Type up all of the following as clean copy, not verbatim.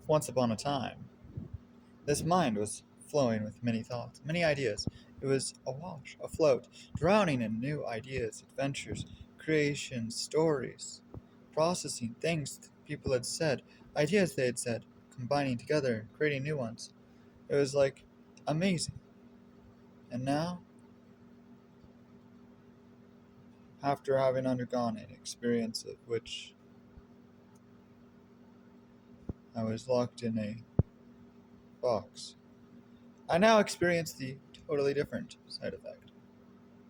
Once upon a time, this mind was flowing with many thoughts, many ideas. It was awash, afloat, drowning in new ideas, adventures, creations, stories, processing things people had said, ideas they had said, combining together, creating new ones. It was like amazing. And now, after having undergone an experience of which I was locked in a box, I now experience the totally different side effect.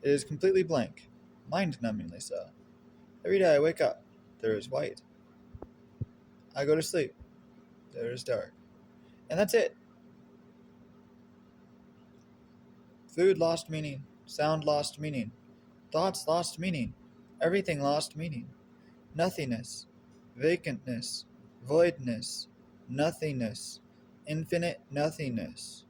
It is completely blank, mind numbingly so. Every day I wake up, there is white. I go to sleep, there is dark. And that's it. Food lost meaning, sound lost meaning, thoughts lost meaning, everything lost meaning. Nothingness, vacantness, voidness, nothingness, infinite nothingness.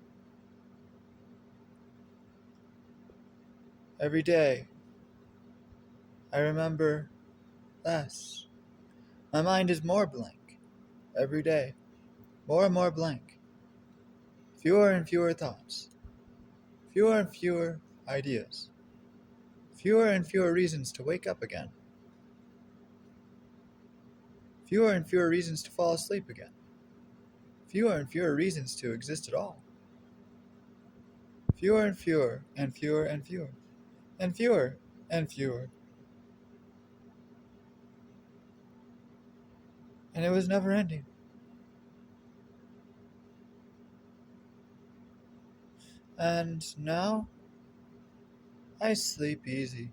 Every day I remember less. My mind is more blank. Every day, more and more blank. Fewer and fewer thoughts. Fewer and fewer ideas. Fewer and fewer reasons to wake up again. Fewer and fewer reasons to fall asleep again. Fewer and fewer reasons to exist at all. Fewer and fewer and fewer and fewer and fewer and fewer. And it was never ending. And now I sleep easy.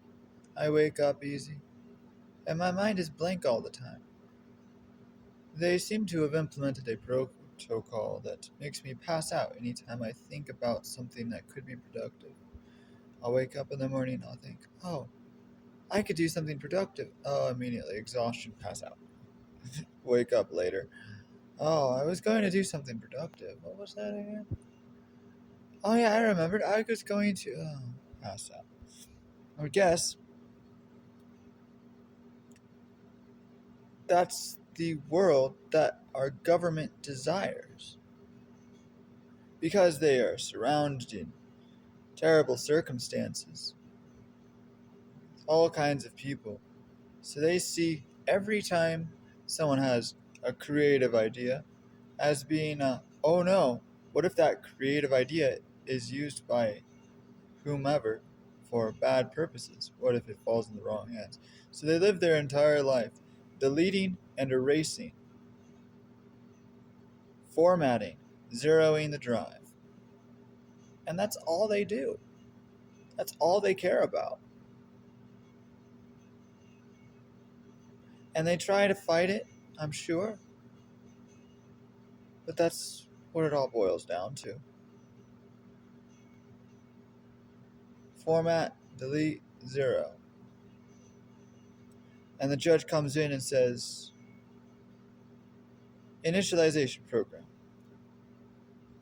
I wake up easy. And my mind is blank all the time. They seem to have implemented a protocol that makes me pass out anytime I think about something that could be productive. I'll wake up in the morning, I'll think, oh, I could do something productive. Oh, immediately, exhaustion, pass out. Wake up later. Oh, I was going to do something productive. What was that again? Oh, yeah, I remembered. I was going to. Oh, pass out. I guess that's the world that our government desires. Because they are surrounded in terrible circumstances, all kinds of people. So they see every time someone has a creative idea as being a, oh no, what if that creative idea is used by whomever for bad purposes? What if it falls in the wrong hands? So they live their entire life deleting and erasing, formatting, zeroing the drive. And that's all they do. That's all they care about. And they try to fight it, I'm sure. But that's what it all boils down to. Format, delete, zero. And the judge comes in and says, initialization program.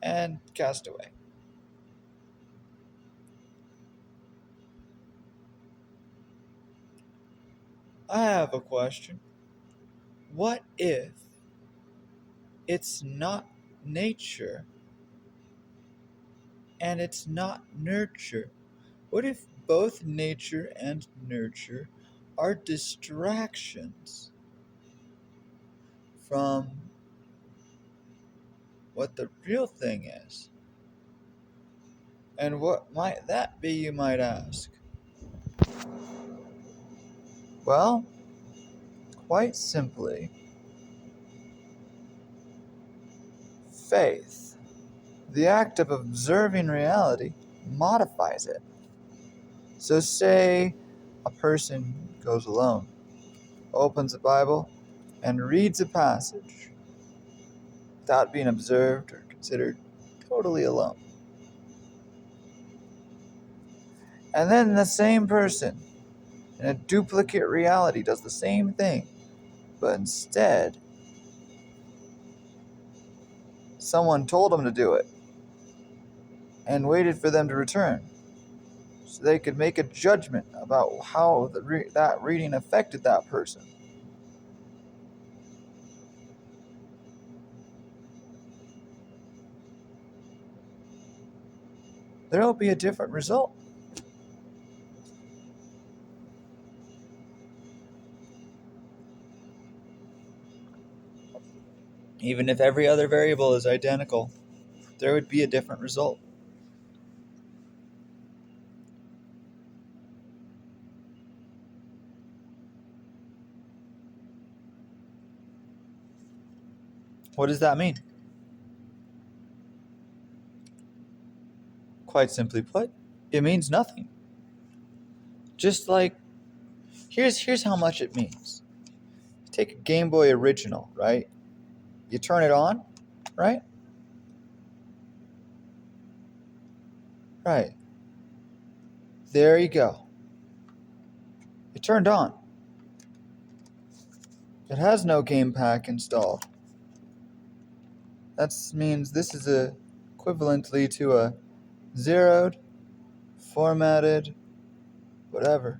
And cast away. I have a question. What if it's not nature and it's not nurture? What if both nature and nurture are distractions from what the real thing is? And what might that be, you might ask? Well, quite simply, faith. The act of observing reality modifies it. So, say a person goes alone, opens a Bible, and reads a passage without being observed or considered totally alone. And then the same person in a duplicate reality does the same thing, but instead, someone told them to do it and waited for them to return so they could make a judgment about how that reading affected that person. there will be a different result. Even if every other variable is identical, there would be a different result. What does that mean? Quite simply put, it means nothing. Just like, here's how much it means. Take a Game Boy original, right? You turn it on, right? Right. There you go. It turned on. It has no game pack installed. That means this is equivalently to a zeroed, formatted, whatever.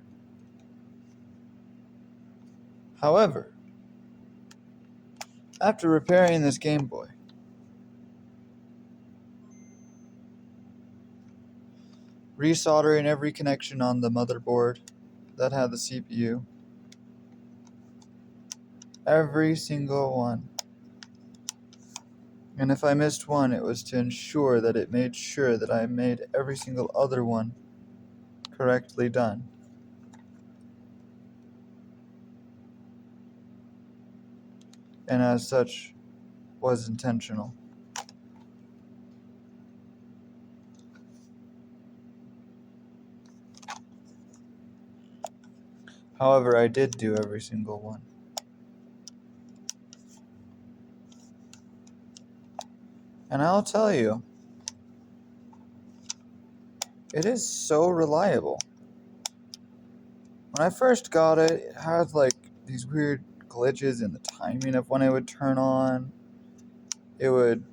However, after repairing this Game Boy, resoldering every connection on the motherboard that had the CPU, every single one. And if I missed one, it was to ensure that it made sure that I made every single other one correctly done. And as such, was intentional. However, I did do every single one. And I'll tell you, it is so reliable. When I first got it, it had like these weird glitches in the timing of when it would turn on. It would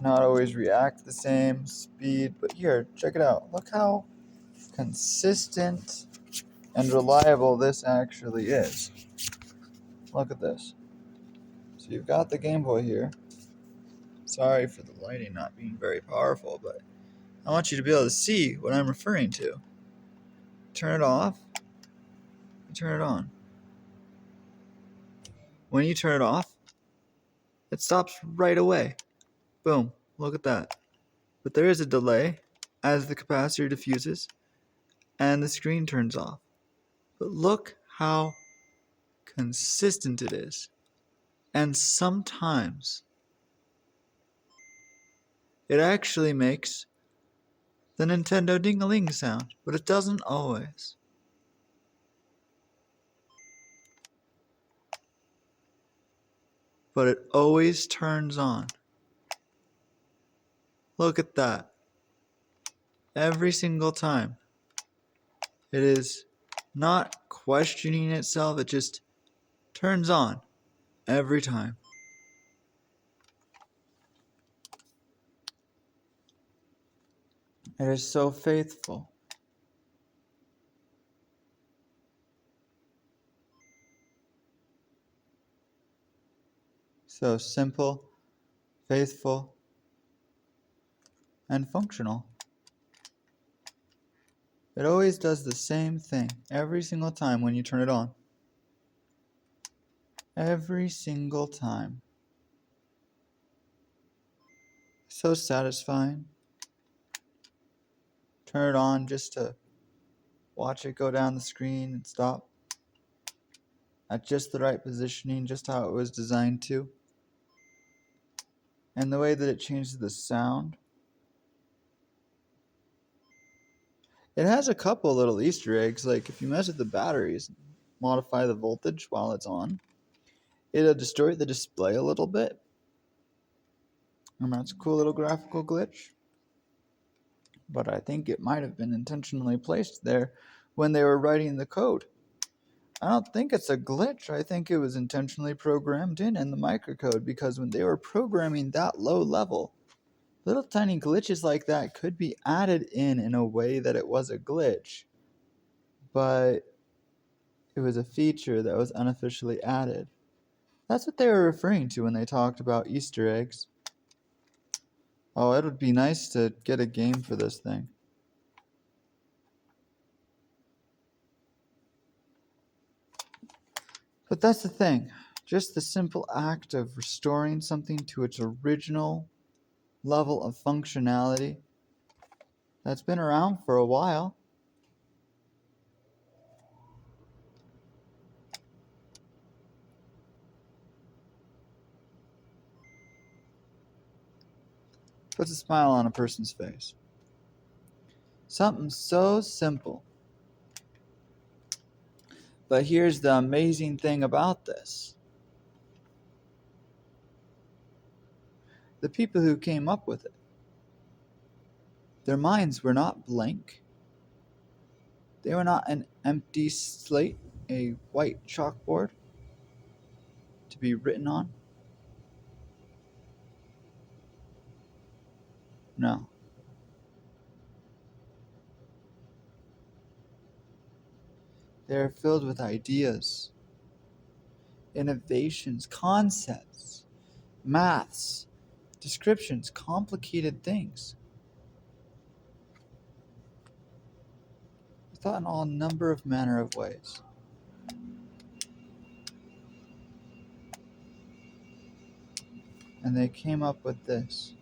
not always react the same speed, but here, check it out. Look how consistent and reliable this actually is. Look at this. So you've got the Game Boy here. Sorry for the lighting not being very powerful, but I want you to be able to see what I'm referring to. Turn it off, you turn it on. When you turn it off, it stops right away. Boom, look at that. But there is a delay as the capacitor diffuses and the screen turns off. But look how consistent it is. And sometimes it actually makes the Nintendo ding-a-ling sound, but it doesn't always. But it always turns on. Look at that. Every single time. It is not questioning itself, it just turns on every time. It is so faithful. So simple, faithful, and functional. It always does the same thing every single time when you turn it on. Every single time. So satisfying. Turn it on just to watch it go down the screen and stop. At just the right positioning, just how it was designed to. And the way that it changes the sound. It has a couple little Easter eggs, like if you mess with the batteries, modify the voltage while it's on, it'll distort the display a little bit. And that's a cool little graphical glitch. But I think it might have been intentionally placed there when they were writing the code. I don't think it's a glitch. I think it was intentionally programmed in the microcode, because when they were programming that low level, little tiny glitches like that could be added in a way that it was a glitch. But it was a feature that was unofficially added. That's what they were referring to when they talked about Easter eggs. Oh, it would be nice to get a game for this thing. But that's the thing. Just the simple act of restoring something to its original level of functionality that's been around for a while. Puts a smile on a person's face. Something so simple. But here's the amazing thing about this. The people who came up with it, their minds were not blank. They were not an empty slate, a white chalkboard to be written on. No. They are filled with ideas, innovations, concepts, maths, descriptions, complicated things. Thought in all number of manner of ways. And they came up with this.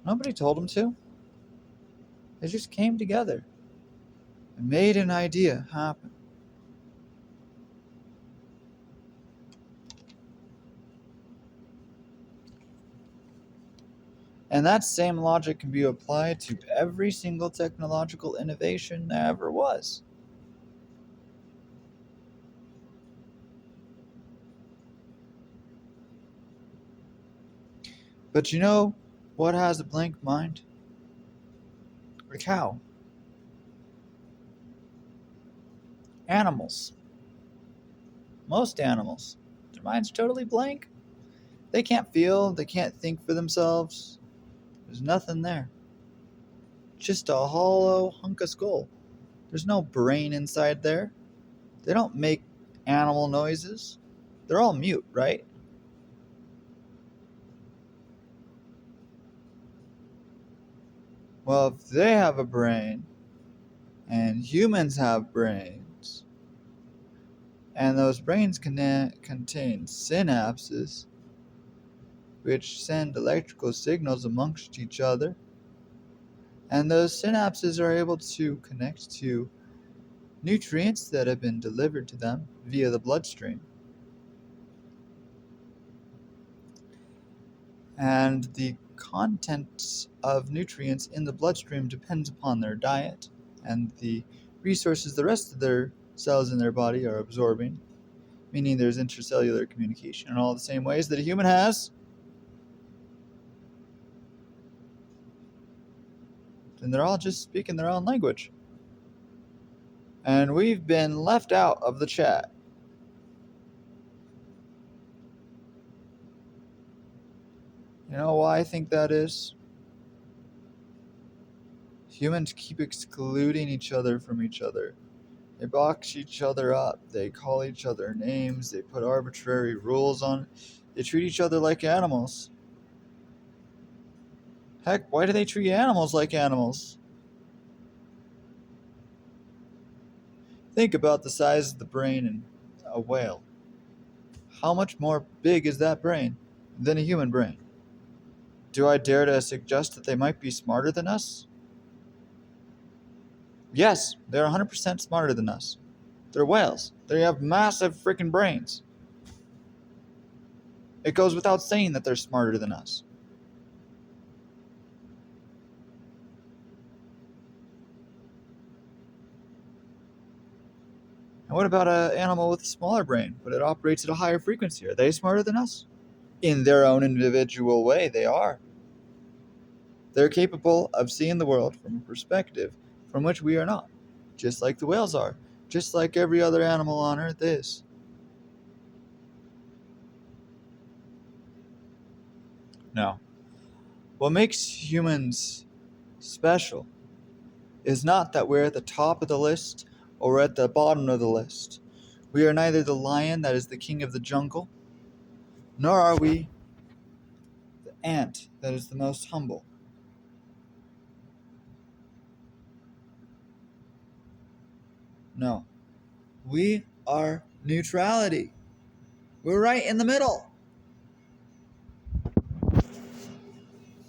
Nobody told them to. They just came together and made an idea happen. And that same logic can be applied to every single technological innovation there ever was. But you know what has a blank mind? A cow. Animals. Most animals. Their mind's totally blank. They can't feel, they can't think for themselves. There's nothing there. Just a hollow hunk of skull. There's no brain inside there. They don't make animal noises. They're all mute, right? Well, if they have a brain, and humans have brains, and those brains contain synapses, which send electrical signals amongst each other, and those synapses are able to connect to nutrients that have been delivered to them via the bloodstream. And the content of nutrients in the bloodstream depends upon their diet and the resources the rest of their cells in their body are absorbing, meaning there's intercellular communication in all the same ways that a human has. And they're all just speaking their own language. And we've been left out of the chat. You know why I think that is? Humans keep excluding each other from each other. They box each other up. They call each other names. They put arbitrary rules on. They treat each other like animals. Heck, why do they treat animals like animals? Think about the size of the brain in a whale. How much more big is that brain than a human brain? Do I dare to suggest that they might be smarter than us? Yes, they're 100% smarter than us. They're whales. They have massive freaking brains. It goes without saying that they're smarter than us. And what about an animal with a smaller brain, but it operates at a higher frequency? Are they smarter than us? In their own individual way, they are. They're capable of seeing the world from a perspective from which we are not, just like the whales are, just like every other animal on Earth is. Now, what makes humans special is not that we're at the top of the list or at the bottom of the list. We are neither the lion that is the king of the jungle, nor are we the ant that is the most humble. No, we are neutrality. We're right in the middle.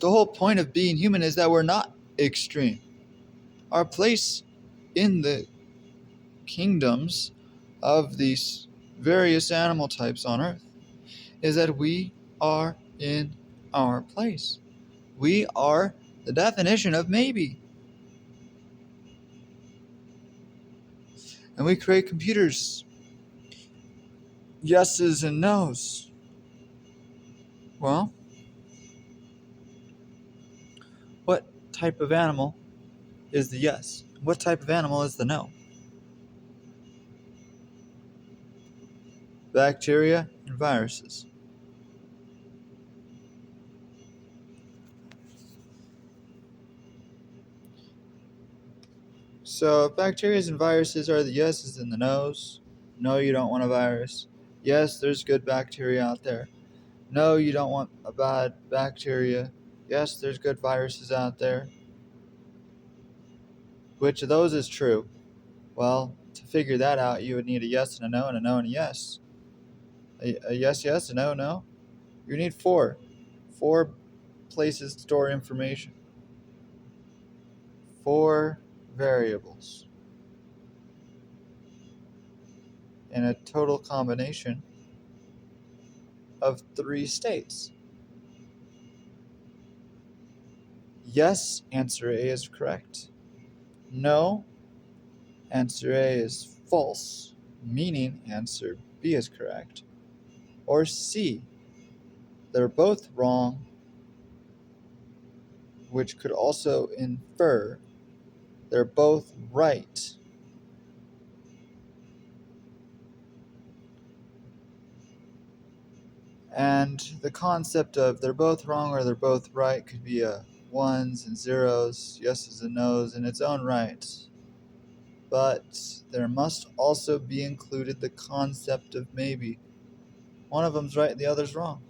The whole point of being human is that we're not extreme. Our place in the kingdoms of these various animal types on Earth is that we are in our place. We are the definition of maybe. And we create computers, yeses and nos. Well, what type of animal is the yes? What type of animal is the no? Bacteria and viruses. So bacteria and viruses are the yeses and the nos. No, you don't want a virus. Yes, there's good bacteria out there. No, you don't want a bad bacteria. Yes, there's good viruses out there. Which of those is true? Well, to figure that out, you would need a yes and a no and a no and a yes. A yes, yes, a no, no. You need four. Four places to store information. Four variables. In a total combination of three states. Yes, answer A is correct. No, answer A is false, meaning answer B is correct. Or C, they're both wrong, which could also infer they're both right. And the concept of they're both wrong or they're both right could be a ones and zeros, yeses and nos in its own right. But there must also be included the concept of maybe. One of them's right and the other's wrong.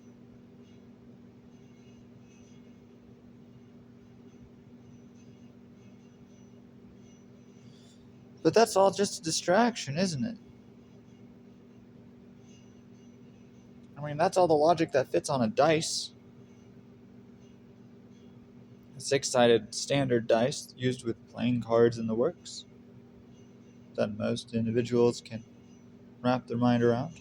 But that's all just a distraction, isn't it? I mean, that's all the logic that fits on a dice. A six-sided standard dice used with playing cards in the works that most individuals can wrap their mind around.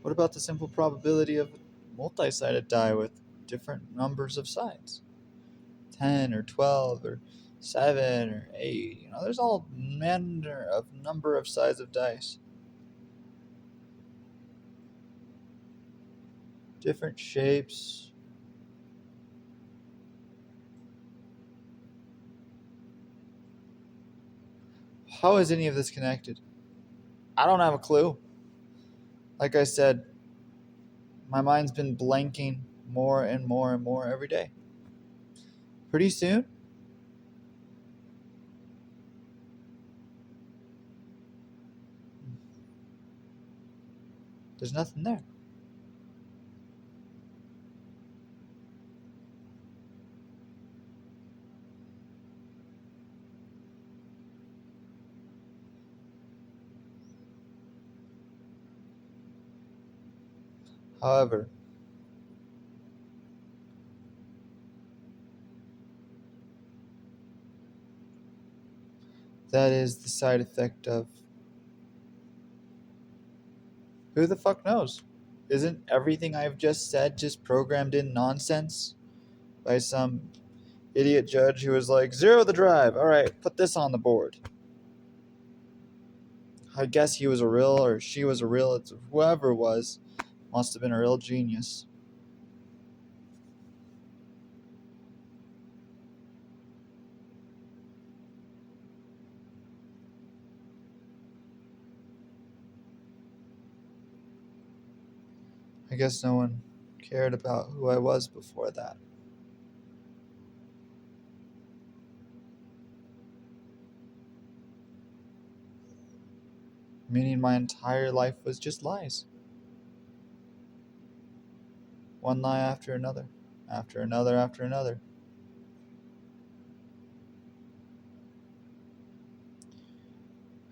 What about the simple probability of a multi-sided die with different numbers of sides? 10 or 12 or 7 or 8. There's all manner of number of sides of dice. Different shapes. How is any of this connected? I don't have a clue. Like I said, my mind's been blanking more and more and more every day. Pretty soon, there's nothing there. However, that is the side effect of who the fuck knows? Isn't everything I've just said just programmed in nonsense by some idiot judge who was like, zero the drive. All right, put this on the board. I guess he was a real or she was a real, it's whoever it was, must have been a real genius. I guess no one cared about who I was before that. meaning my entire life was just lies. One lie after another, after another, after another.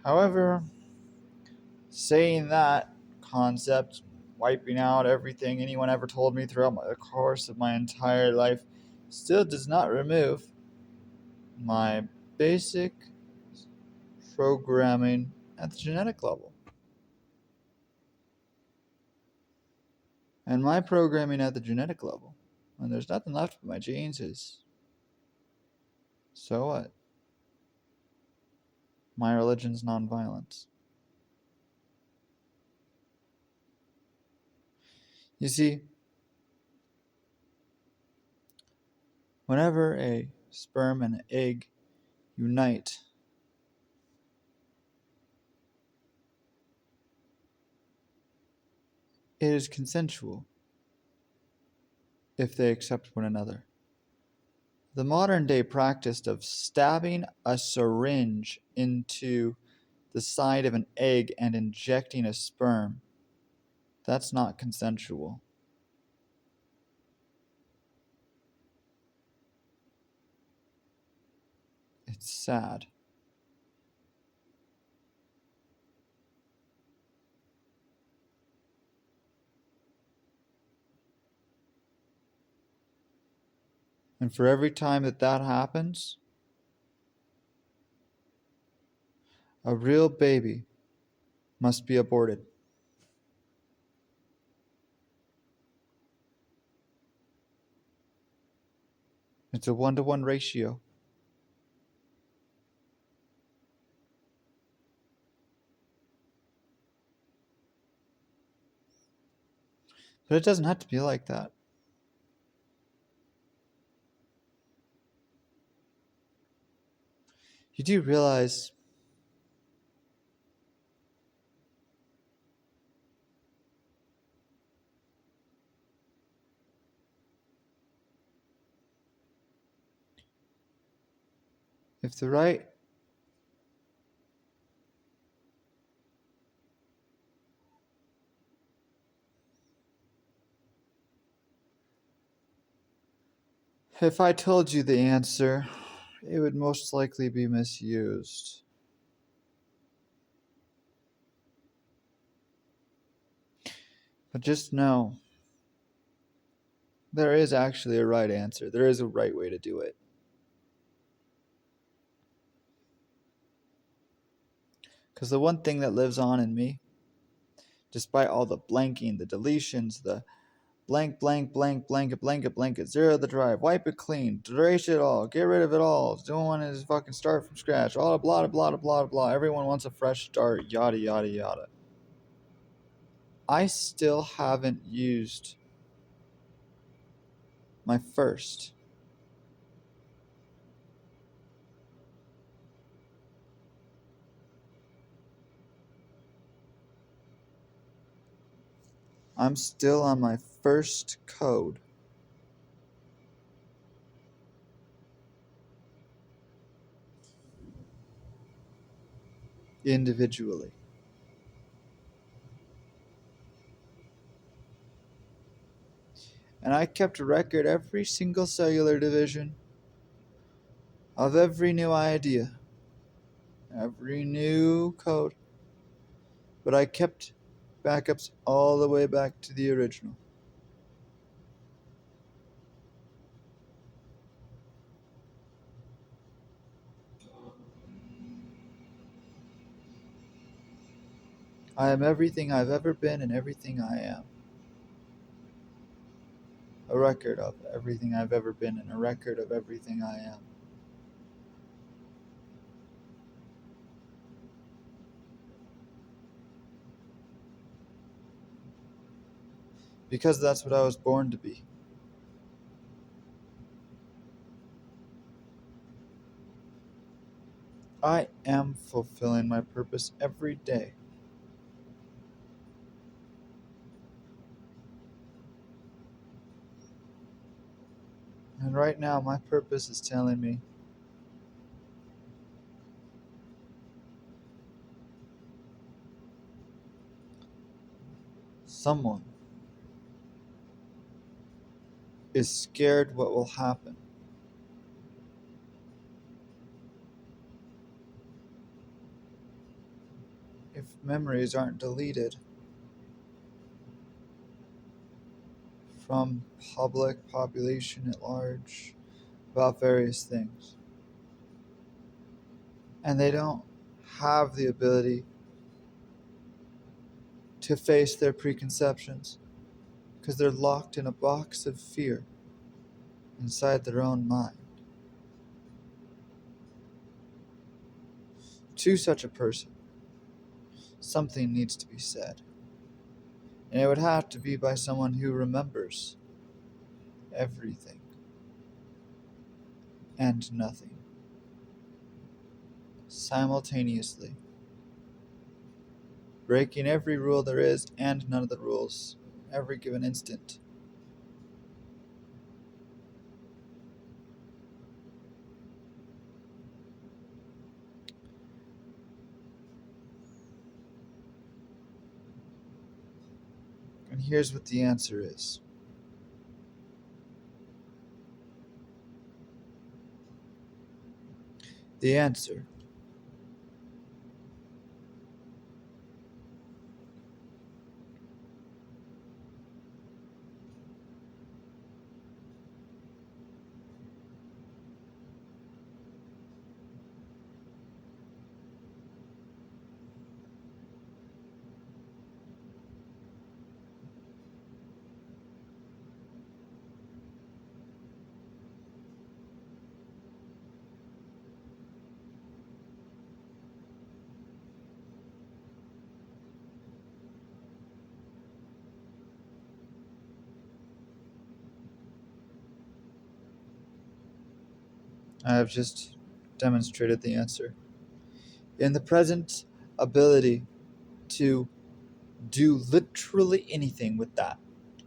However, saying that concept, wiping out everything anyone ever told me throughout the course of my entire life, still does not remove my basic programming at the genetic level. And my programming at the genetic level, when there's nothing left but my genes, is so what? My religion's nonviolence. You see, whenever a sperm and an egg unite, it is consensual if they accept one another. The modern day practice of stabbing a syringe into the side of an egg and injecting a sperm, that's not consensual. It's sad. And for every time that that happens, a real baby must be aborted. It's a 1-to-1 ratio. But it doesn't have to be like that. You do realize if the right if I told you the answer, it would most likely be misused. But just know there is actually a right answer. There is a right way to do it. Because the one thing that lives on in me, despite all the blanking, the deletions, the blank, blank, blank, blanket, blanket, blanket, zero the drive, wipe it clean, erase it all, get rid of it all, don't want to fucking start from scratch, all blah, blah, blah, blah, blah, everyone wants a fresh start, yada, yada, yada. I still haven't used my first. I'm still on my first code individually. And I kept a record every single cellular division of every new idea, every new code. But I kept backups all the way back to the original. I am everything I've ever been and everything I am. A record of everything I've ever been and a record of everything I am. Because that's what I was born to be. I am fulfilling my purpose every day. And right now, my purpose is telling me Someone is scared what will happen if memories aren't deleted from public population at large about various things. And they don't have the ability to face their preconceptions because they're locked in a box of fear inside their own mind. To such a person, something needs to be said. And it would have to be by someone who remembers everything and nothing simultaneously, breaking every rule there is and none of the rules every given instant. And here's what the answer is. The answer I have just demonstrated the answer. In the present ability to do literally anything with that,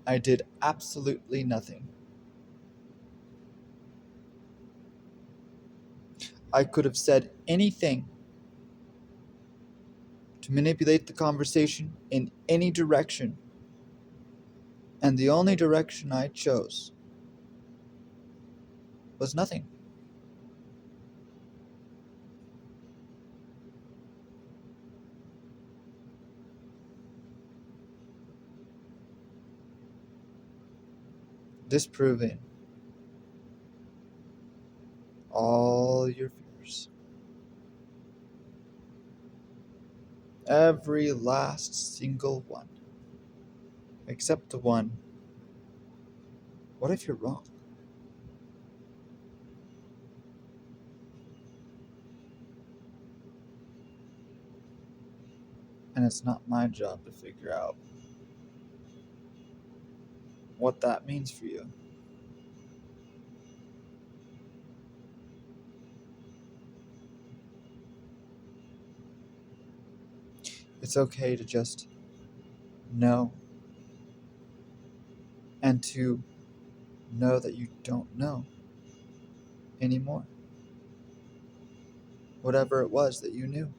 I did absolutely nothing. I could have said anything to manipulate the conversation in any direction, and the only direction I chose was nothing. Disproving all your fears. Every last single one. Except the one. What if you're wrong? And it's not my job to figure out what that means for you. It's okay to just know and to know that you don't know anymore. Whatever it was that you knew.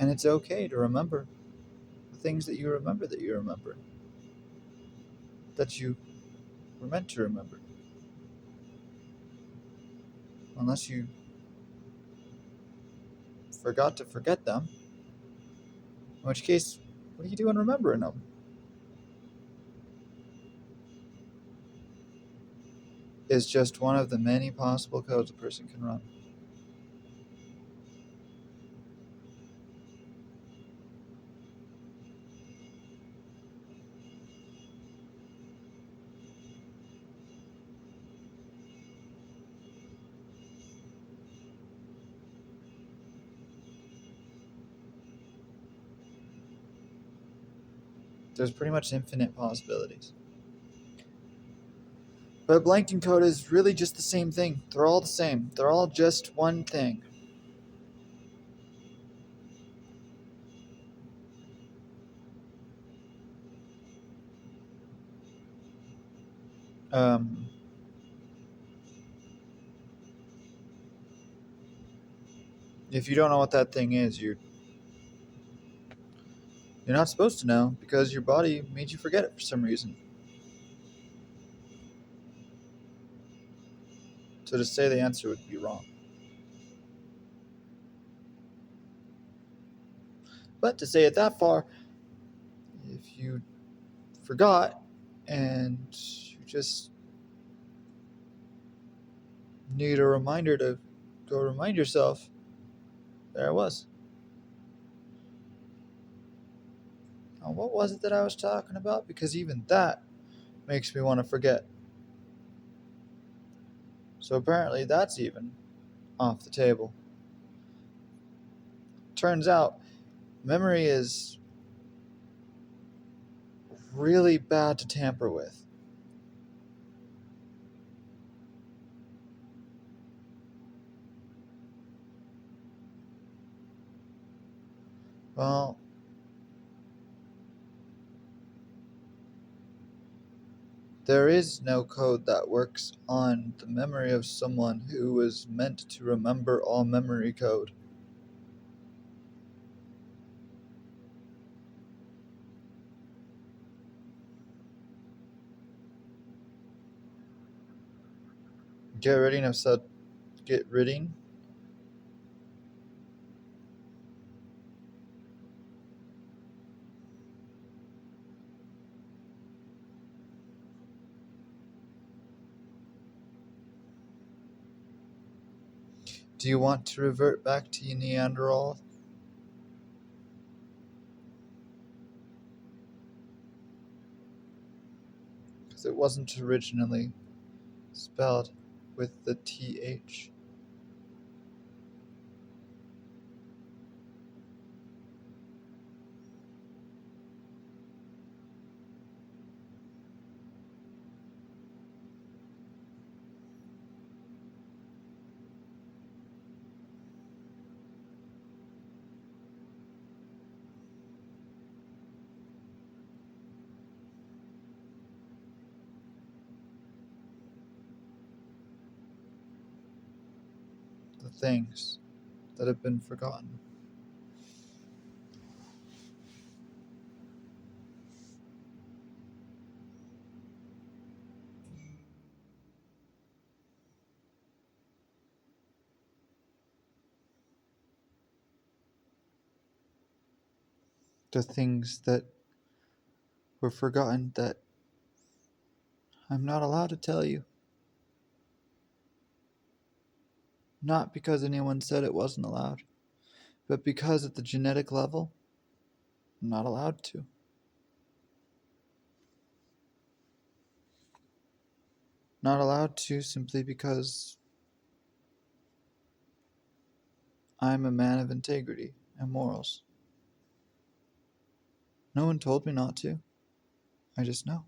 And it's okay to remember the things that you remember that you were meant to remember. Unless you forgot to forget them, in which case, what are you doing remembering them? Is just one of the many possible codes a person can run. There's pretty much infinite possibilities. But a blank code is really just the same thing. They're all the same. They're all just one thing. Um, If you don't know what that thing is, you're not supposed to know because your body made you forget it for some reason. So to say the answer would be wrong. But to say it that far, if you forgot and you just need a reminder to go remind yourself, there I was. Now, what was it that I was talking about? Because even that makes me want to forget. So apparently that's even off the table. Turns out memory is really bad to tamper with. Well, there is no code that works on the memory of someone who was meant to remember all memory code. Get ridding of said get ridding. Do you want to revert back to Neanderthal? Because it wasn't originally spelled with the TH. The things that have been forgotten. The things that were forgotten that I'm not allowed to tell you. Not because anyone said it wasn't allowed, but because at the genetic level, I'm not allowed to. Not allowed to simply because I'm a man of integrity and morals. No one told me not to. I just know.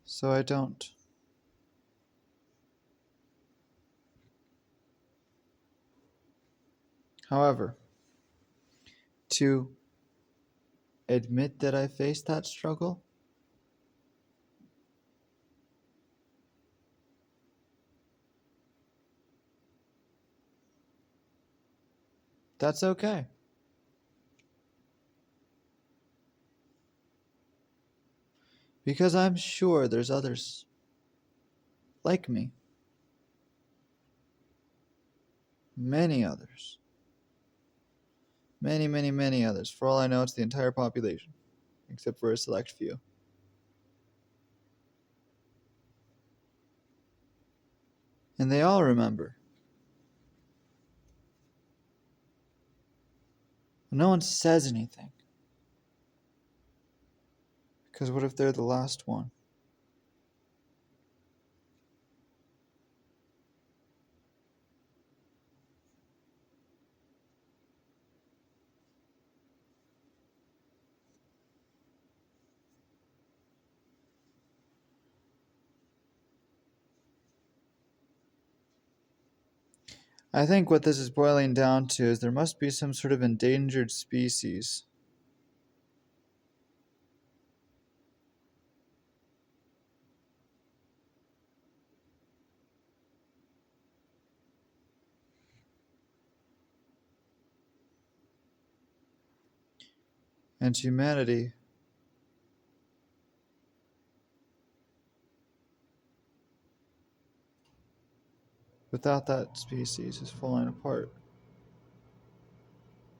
So I don't. However, to admit that I faced that struggle, that's okay. Because I'm sure there's others like me. Many others. Many, many, many others. For all I know, it's the entire population, except for a select few. And they all remember. No one says anything. Because what if they're the last one? I think what this is boiling down to is there must be some sort of endangered species And humanity, without that species, is falling apart.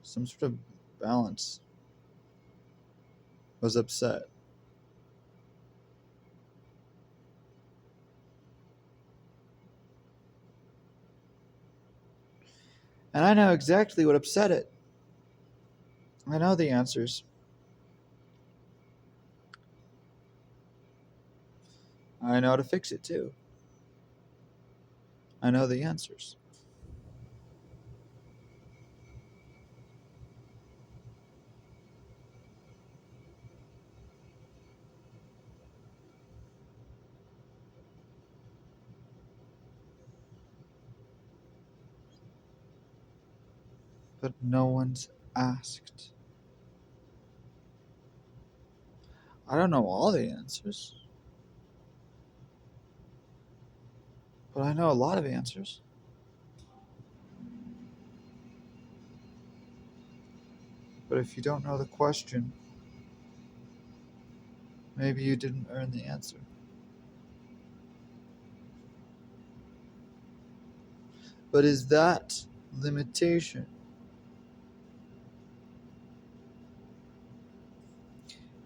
Some sort of balance was upset. And I know exactly what upset it. I know the answers. I know how to fix it too. I know the answers. But no one's asked. I don't know all the answers, but I know a lot of answers. But if you don't know the question, maybe you didn't earn the answer. But is that limitation?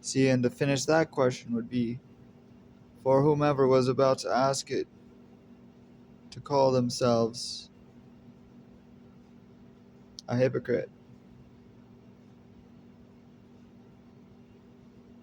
See, and to finish that question would be for whomever was about to ask it to call themselves a hypocrite.